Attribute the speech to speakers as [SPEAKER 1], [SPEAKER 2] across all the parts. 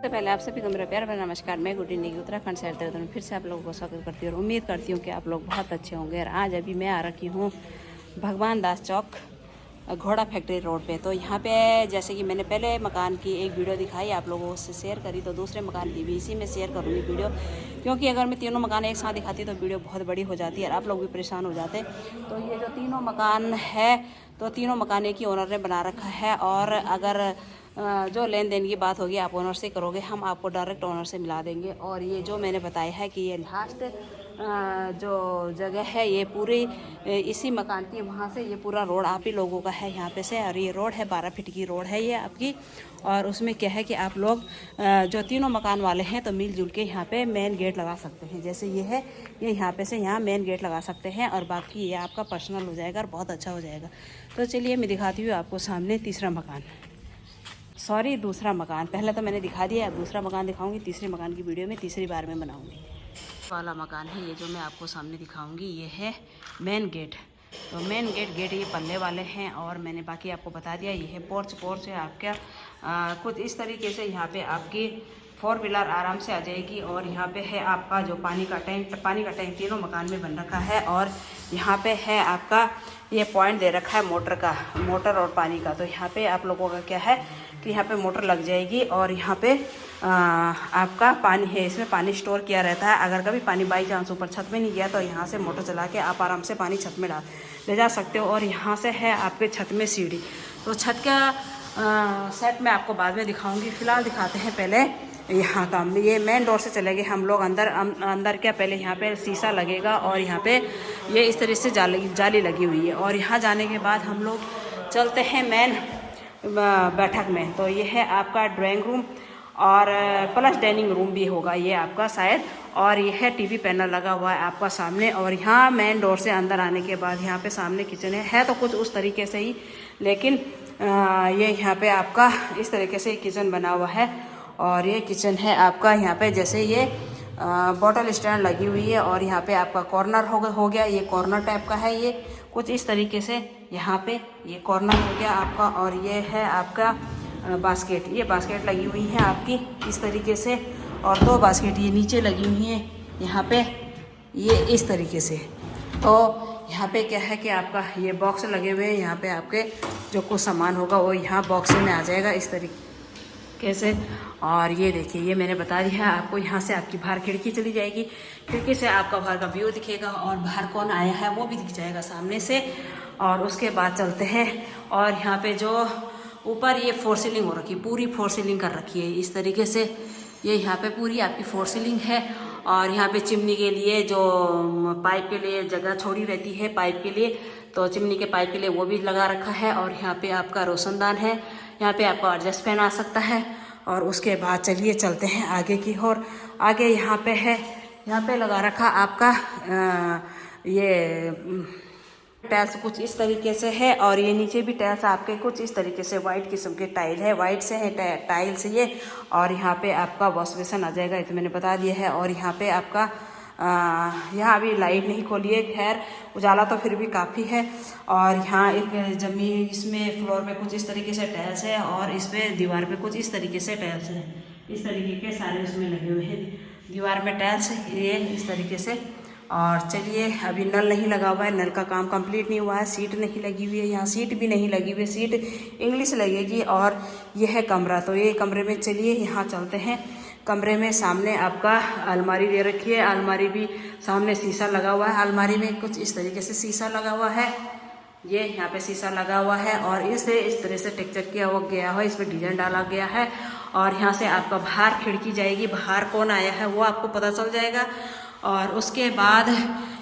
[SPEAKER 1] सबसे पहले आप सभी को मेरा प्यार भरा नमस्कार। मैं गुड्डी नेगी उत्तराखंड से देहरादून फिर से आप लोगों को स्वागत करती हूँ और उम्मीद करती हूँ कि आप लोग बहुत अच्छे होंगे। और आज अभी मैं आ रखी हूँ भगवान दास चौक घोड़ा फैक्ट्री रोड पे। तो यहाँ पे जैसे कि मैंने पहले मकान की एक वीडियो दिखाई आप लोगों से शेयर करी, तो दूसरे मकान की भी इसी में शेयर करूँगी वीडियो, क्योंकि अगर मैं तीनों मकान एक साथ दिखाती तो वीडियो बहुत बड़ी हो जाती है और आप लोग भी परेशान हो जाते। तो ये जो तीनों मकान है तो तीनों मकान एक ही ओनर ने बना रखा है। और अगर जो लेन देन की बात होगी आप ओनर से करोगे, हम आपको डायरेक्ट ओनर से मिला देंगे। और ये जो मैंने बताया है कि ये लास्ट जो जगह है ये पूरी इसी मकान की, वहाँ से ये पूरा रोड आप ही लोगों का है यहाँ पे से। और ये रोड है 12 फीट की रोड है ये आपकी। और उसमें क्या है कि आप लोग जो तीनों मकान वाले हैं तो मिलजुल के यहाँ पे मेन गेट लगा सकते हैं। जैसे ये है, ये यहाँ पे से यहाँ मेन गेट लगा सकते हैं और बाकी ये आपका पर्सनल हो जाएगा और बहुत अच्छा हो जाएगा। तो चलिए मैं दिखाती हूँ आपको सामने तीसरा मकान, सॉरी दूसरा मकान। पहले तो मैंने दिखा दिया, अब दूसरा मकान दिखाऊंगी। तीसरे मकान की वीडियो में तीसरी बार में बनाऊंगी। वाला मकान है ये जो मैं आपको सामने दिखाऊंगी, ये है मेन गेट। तो मेन गेट ये पल्ले वाले हैं। और मैंने बाकी आपको बता दिया, ये है पोर्च है आपका। कुछ इस तरीके से यहाँ पे आपकी 4 व्हीलर आराम से आ जाएगी। और यहाँ पे है आपका जो पानी का टैंक तीनों मकान में बन रखा है। और यहाँ पे है आपका ये पॉइंट दे रखा है मोटर और पानी का। तो यहाँ पे आप लोगों का क्या है कि यहाँ पे मोटर लग जाएगी और यहाँ पे आपका पानी है, इसमें पानी स्टोर किया रहता है। अगर कभी पानी बाई चांस ऊपर छत में नहीं गया तो यहाँ से मोटर चला के आप आराम से पानी छत में ले जा सकते हो। और यहाँ से है आपके छत में सीढ़ी। तो छत का सेट मैं आपको बाद में दिखाऊंगी, फिलहाल दिखाते हैं पहले यहाँ का। ये मेन डोर से चले गए हम लोग अंदर क्या, पहले यहाँ पे शीशा लगेगा और यहाँ पे ये इस तरह से जाली लगी हुई है। और यहाँ जाने के बाद हम लोग चलते हैं मेन बैठक में। तो ये है आपका ड्राइंग रूम और प्लस डाइनिंग रूम भी होगा ये आपका शायद। और ये है टीवी पैनल लगा हुआ है आपका सामने। और यहाँ मेन डोर से अंदर आने के बाद यहाँ पे सामने किचन है तो कुछ उस तरीके से ही, लेकिन ये यहाँ पे आपका इस तरीके से किचन बना हुआ है। और ये किचन है आपका, यहाँ पे जैसे ये बॉटल स्टैंड लगी हुई है। और यहाँ पे आपका कॉर्नर हो गया, ये कॉर्नर टाइप का है ये कुछ इस तरीके से। यहाँ पे ये कॉर्नर हो गया आपका। और ये है आपका बास्केट, ये बास्केट लगी हुई है आपकी इस तरीके से। और 2 बास्केट ये नीचे लगी हुई हैं यहाँ पे ये इस तरीके से। तो यहाँ पे क्या है कि आपका ये बॉक्स लगे हुए हैं, यहाँ पे आपके जो कुछ सामान होगा वो यहाँ बॉक्स में आ जाएगा इस तरीके से। और ये देखिए, ये मैंने बता दिया है आपको, यहाँ से आपकी बाहर खिड़की चली जाएगी, खिड़की से आपका बाहर का व्यू दिखेगा और बाहर कौन आया है वो भी दिख जाएगा सामने से। और उसके बाद चलते हैं और यहाँ पे जो ऊपर ये 4 सीलिंग हो रखी, पूरी 4 सीलिंग कर रखी है इस तरीके से। ये यहाँ पे पूरी आपकी 4 सीलिंग है। और यहाँ पे चिमनी के लिए जो पाइप के लिए जगह छोड़ी रहती है पाइप के लिए, तो चिमनी के पाइप के लिए वो भी लगा रखा है। और यहाँ पे आपका रोशनदान है, यहाँ पे आपका एडजस्ट फैन आ सकता है। और उसके बाद चलिए चलते हैं आगे की ओर। आगे यहाँ पे है, यहाँ पे लगा रखा आपका ये टाइल्स कुछ इस तरीके से है। और ये नीचे भी टाइल्स आपके कुछ इस तरीके से वाइट किस्म के टाइल है, वाइट से है टाइल्स ये। और यहाँ पे आपका वॉश बेसन आ जाएगा, ये तो मैंने बता दिया है। और यहाँ पे आपका यहाँ अभी लाइट नहीं खोली है, खैर उजाला तो फिर भी काफ़ी है। और यहाँ एक जमीन, इसमें फ्लोर पे कुछ इस तरीके से टाइल्स है और इस पर दीवार पे कुछ इस तरीके से टाइल्स है, इस तरीके के सारे उसमें लगे हुए हैं दीवार में टाइल्स ये इस तरीके से। और चलिए, अभी नल नहीं लगा हुआ है, नल का काम कंप्लीट नहीं हुआ है। सीट नहीं लगी हुई है, यहाँ सीट भी नहीं लगी हुई है, सीट इंग्लिश लगेगी। और यह है कमरा, तो ये कमरे में चलिए यहाँ चलते हैं। कमरे में सामने आपका अलमारी दे रखी है, अलमारी भी सामने शीशा लगा हुआ है। अलमारी में कुछ इस तरीके से शीशा लगा हुआ है, ये यहाँ पे शीशा लगा हुआ है। और इसे इस तरह से टेक्चर किया हुआ गया है, इस पर डिजाइन डाला गया है। और यहाँ से आपका बाहर खिड़की जाएगी, बाहर कौन आया है वो आपको पता चल जाएगा। और उसके बाद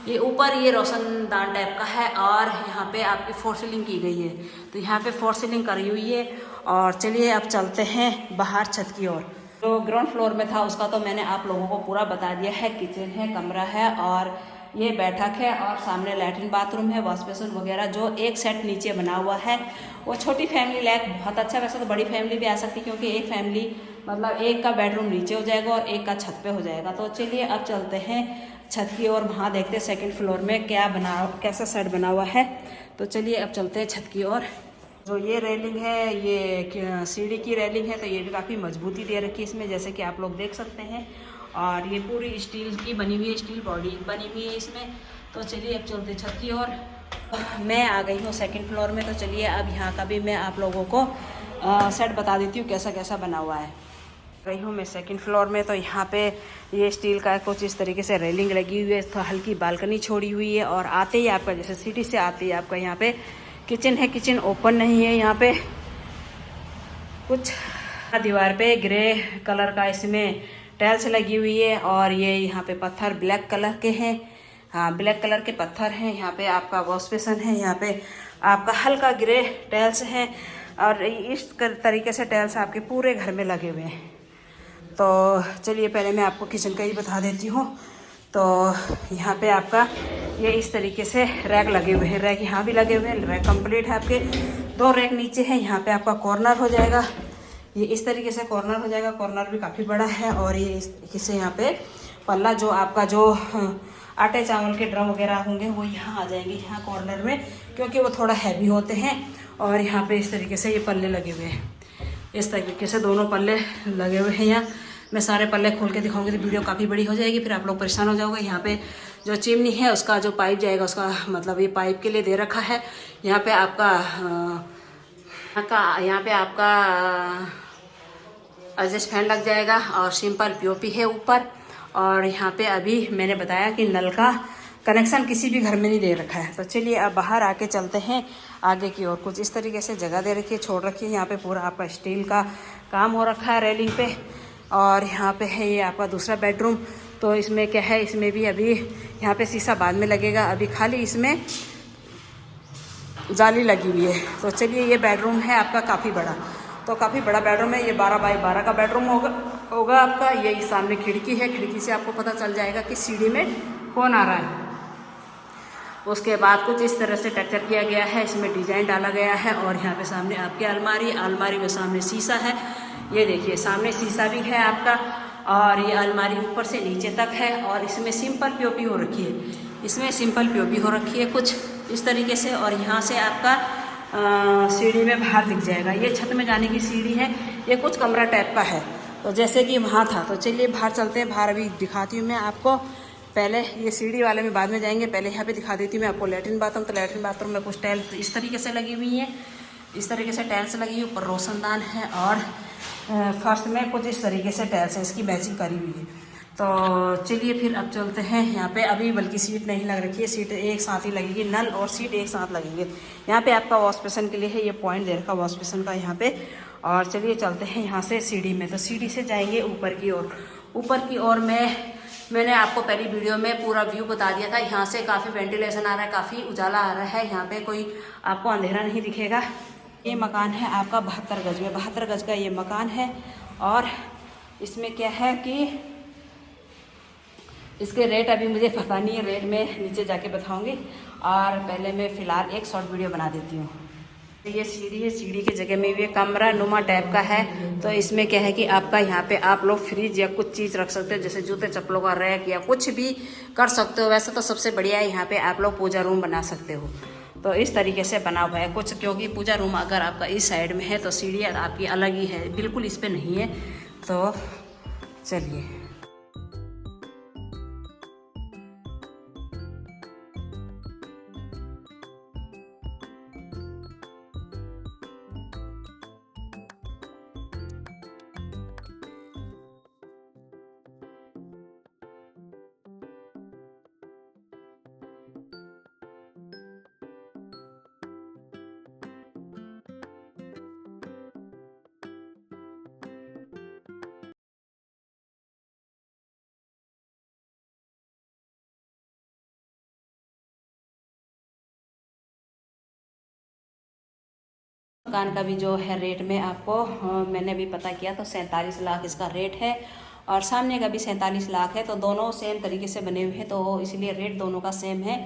[SPEAKER 1] ये ऊपर ये रोशनदान टाइप का है और यहाँ पे आपकी 4 सीलिंग की गई है, तो यहाँ पे 4 सीलिंग करी हुई है। और चलिए अब चलते हैं बाहर छत की ओर। जो ग्राउंड फ्लोर में था उसका तो मैंने आप लोगों को पूरा बता दिया है, किचन है, कमरा है और ये बैठक है। और सामने लैट्रिन बाथरूम है, वॉश बेसिन वगैरह जो एक सेट नीचे बना हुआ है। वो छोटी फैमिली लायक बहुत अच्छा, वैसे तो बड़ी फैमिली भी आ सकती है क्योंकि एक फैमिली मतलब एक का बेडरूम नीचे हो जाएगा और एक का छत पे हो जाएगा। तो चलिए अब चलते हैं छत की ओर, वहाँ देखते हैं सेकंड फ्लोर में कैसा सेट बना हुआ है। तो चलिए अब चलते हैं छत की ओर। जो ये रेलिंग है ये सीढ़ी की रेलिंग है, तो ये भी काफ़ी मजबूती दे रखी है इसमें, जैसे कि आप लोग देख सकते हैं। और ये पूरी स्टील की बनी हुई है, स्टील बॉडी बनी हुई है इसमें। तो चलिए अब चलते छत की ओर। मैं आ गई हूँ सेकंड फ्लोर में, तो चलिए अब यहाँ का भी मैं आप लोगों को सेट बता देती हूँ कैसा कैसा बना हुआ है। गई हूँ मैं सेकंड फ्लोर में, तो यहाँ पे ये स्टील का कुछ इस तरीके से रेलिंग लगी हुई है, तो हल्की बालकनी छोड़ी हुई है। और आते ही आपका जैसे सीढ़ी से आते ही आपका यहाँ पे किचन है। किचन ओपन नहीं है, यहाँ पे कुछ दीवार पे ग्रे कलर का इसमें टाइल्स लगी हुई है। और ये यहाँ पे पत्थर ब्लैक कलर के हैं, हाँ ब्लैक कलर के पत्थर हैं। यहाँ पे आपका वॉश बेसन है, यहाँ पे आपका हल्का ग्रे टाइल्स हैं। और इस तरीके से टाइल्स आपके पूरे घर में लगे हुए हैं। तो चलिए पहले मैं आपको किचन का ही बता देती हूँ। तो यहाँ पे आपका ये इस तरीके से रैक लगे हुए हैं, रैक यहाँ भी लगे हुए हैं, रैक कंप्लीट है आपके। 2 रैक नीचे हैं, यहाँ पे आपका कॉर्नर हो जाएगा, ये इस तरीके से कॉर्नर हो जाएगा। कॉर्नर भी काफ़ी बड़ा है। और ये इस तरीके से यहाँ पे पल्ला जो आपका जो आटे चावल के ड्रम वगैरह होंगे वो यहाँ आ जाएंगे, यहाँ कॉर्नर में, क्योंकि वो थोड़ा हैवी होते हैं। और यहाँ पे इस तरीके से ये पल्ले लगे हुए हैं, इस तरीके से दोनों पल्ले लगे हुए हैं। यहाँ मैं सारे पल्ले खोल के दिखाऊंगी तो वीडियो काफ़ी बड़ी हो जाएगी, फिर आप लोग परेशान हो जाओगे। यहाँ पे जो चिमनी है उसका जो पाइप जाएगा, उसका मतलब ये पाइप के लिए दे रखा है। यहाँ पे आपका एडजस्ट फैन लग जाएगा। और सिंपल पीओपी है ऊपर। और यहाँ पे अभी मैंने बताया कि नल का कनेक्शन किसी भी घर में नहीं दे रखा है। तो चलिए अब बाहर आके चलते हैं आगे की ओर। कुछ इस तरीके से जगह दे रखी है, छोड़ रखी है। यहाँ पे पूरा आपका स्टील का काम हो रखा है रेलिंग पे। और यहाँ पे है ये आपका दूसरा बेडरूम। तो इसमें क्या है, इसमें भी अभी यहाँ पे शीशा बाद में लगेगा, अभी खाली इसमें जाली लगी हुई है। तो चलिए ये बेडरूम है आपका काफ़ी बड़ा, तो काफ़ी बड़ा बेडरूम है ये, 12 बाई 12 का बेडरूम होगा आपका। ये सामने खिड़की है, खिड़की से आपको पता चल जाएगा कि सीढ़ी में कौन आ रहा है। उसके बाद कुछ इस तरह से टेक्चर किया गया है, इसमें डिजाइन डाला गया है। और यहाँ पे सामने आपकी अलमारी में सामने शीशा है, ये देखिए सामने शीशा भी है आपका। और ये अलमारी ऊपर से नीचे तक है। और इसमें सिंपल पीओपी हो रखी है, इसमें सिंपल पीओपी हो रखी है कुछ इस तरीके से। और यहाँ से आपका सीढ़ी में बाहर दिख जाएगा, ये छत में जाने की सीढ़ी है। ये कुछ कमरा टाइप का है, तो जैसे कि वहाँ था। तो चलिए बाहर चलते हैं, बाहर अभी दिखाती हूँ मैं आपको। पहले ये सीढ़ी वाले में बाद में जाएंगे, पहले यहाँ पे दिखा देती हूँ मैं आपको लैट्रिन बाथरूम। तो लैट्रिन बाथरूम में कुछ टाइल्स इस तरीके से लगी हुई हैं, इस तरीके से टाइल्स लगी हुई, ऊपर रोशनदान है। और फर्श में कुछ इस तरीके से टाइल्स है, इसकी मैचिंग करी हुई है। तो चलिए फिर अब चलते हैं यहाँ पे। अभी बल्कि सीट नहीं लग रखी है, सीट एक साथ ही लगेगी, नल और सीट एक साथ लगेंगे। यहाँ पे आपका वॉश बेसन के लिए है, ये पॉइंट दे रखा वॉश बेसन का यहाँ पे। और चलिए चलते हैं यहाँ से सीढ़ी में। तो सीढ़ी से जाएंगे ऊपर की ओर। ऊपर की ओर मैंने आपको पहली वीडियो में पूरा व्यू बता दिया था। यहाँ से काफ़ी वेंटिलेशन आ रहा है, काफ़ी उजाला आ रहा है, यहाँ पे कोई आपको अंधेरा नहीं दिखेगा। ये मकान है आपका 72 गज में, 72 गज का ये मकान है। और इसमें क्या है कि इसके रेट अभी मुझे पता नहीं है, रेट मैं नीचे जाके बताऊंगी। और पहले मैं फ़िलहाल एक शॉर्ट वीडियो बना देती हूँ। ये सीढ़ी है, सीढ़ी की जगह में भी कमरा नुमा टाइप का है। तो इसमें क्या है कि आपका यहाँ पे आप लोग फ्रिज या कुछ चीज़ रख सकते हो, जैसे जूते चप्पलों का रैक या कुछ भी कर सकते हो। वैसे तो सबसे बढ़िया है, यहाँ पे आप लोग पूजा रूम बना सकते हो। तो इस तरीके से बना हुआ है कुछ, क्योंकि पूजा रूम अगर आपका इस साइड में है तो सीढ़ी आपकी अलग ही है, बिल्कुल इस पर नहीं है। तो चलिए मकान का भी जो है रेट में आपको मैंने भी पता किया, तो 47 लाख इसका रेट है। और सामने का भी 47 लाख है। तो दोनों सेम तरीके से बने हुए हैं, तो इसलिए रेट दोनों का सेम है।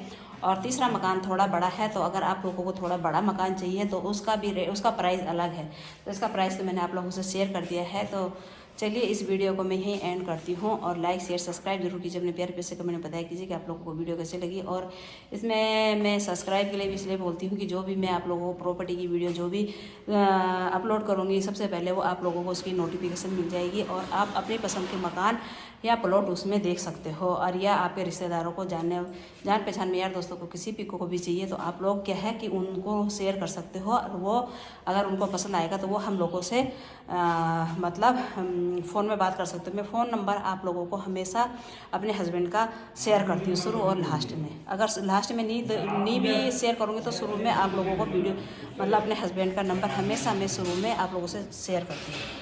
[SPEAKER 1] और तीसरा मकान थोड़ा बड़ा है, तो अगर आप लोगों को थोड़ा बड़ा मकान चाहिए तो उसका भी उसका प्राइस अलग है। तो इसका प्राइस तो मैंने आप लोगों से शेयर कर दिया है। तो चलिए इस वीडियो को मैं यहीं एंड करती हूँ, और लाइक शेयर सब्सक्राइब जरूर कीजिए, अपने प्यार से कमेंट में बताया कीजिए कि आप लोगों को वीडियो कैसे लगी। और इसमें मैं सब्सक्राइब के लिए भी इसलिए बोलती हूँ कि जो भी मैं आप लोगों को प्रॉपर्टी की वीडियो जो भी अपलोड करूँगी सबसे पहले वो आप लोगों को उसकी नोटिफिकेशन मिल जाएगी, और आप अपनी पसंद के मकान या प्लॉट उसमें देख सकते हो। और या आपके रिश्तेदारों को जान पहचान में यार दोस्तों को किसी पिक को भी चाहिए तो आप लोग क्या है कि उनको शेयर कर सकते हो, और वो अगर उनको पसंद आएगा तो वो हम लोगों से मतलब फ़ोन में बात कर सकते हो। मैं फ़ोन नंबर आप लोगों को हमेशा अपने हस्बैंड का शेयर करती हूँ शुरू और लास्ट में। अगर लास्ट में नहीं भी शेयर करूँगी तो शुरू में आप लोगों को वीडियो मतलब अपने हस्बैंड का नंबर हमेशा मैं शुरू में आप लोगों से शेयर करती हूँ।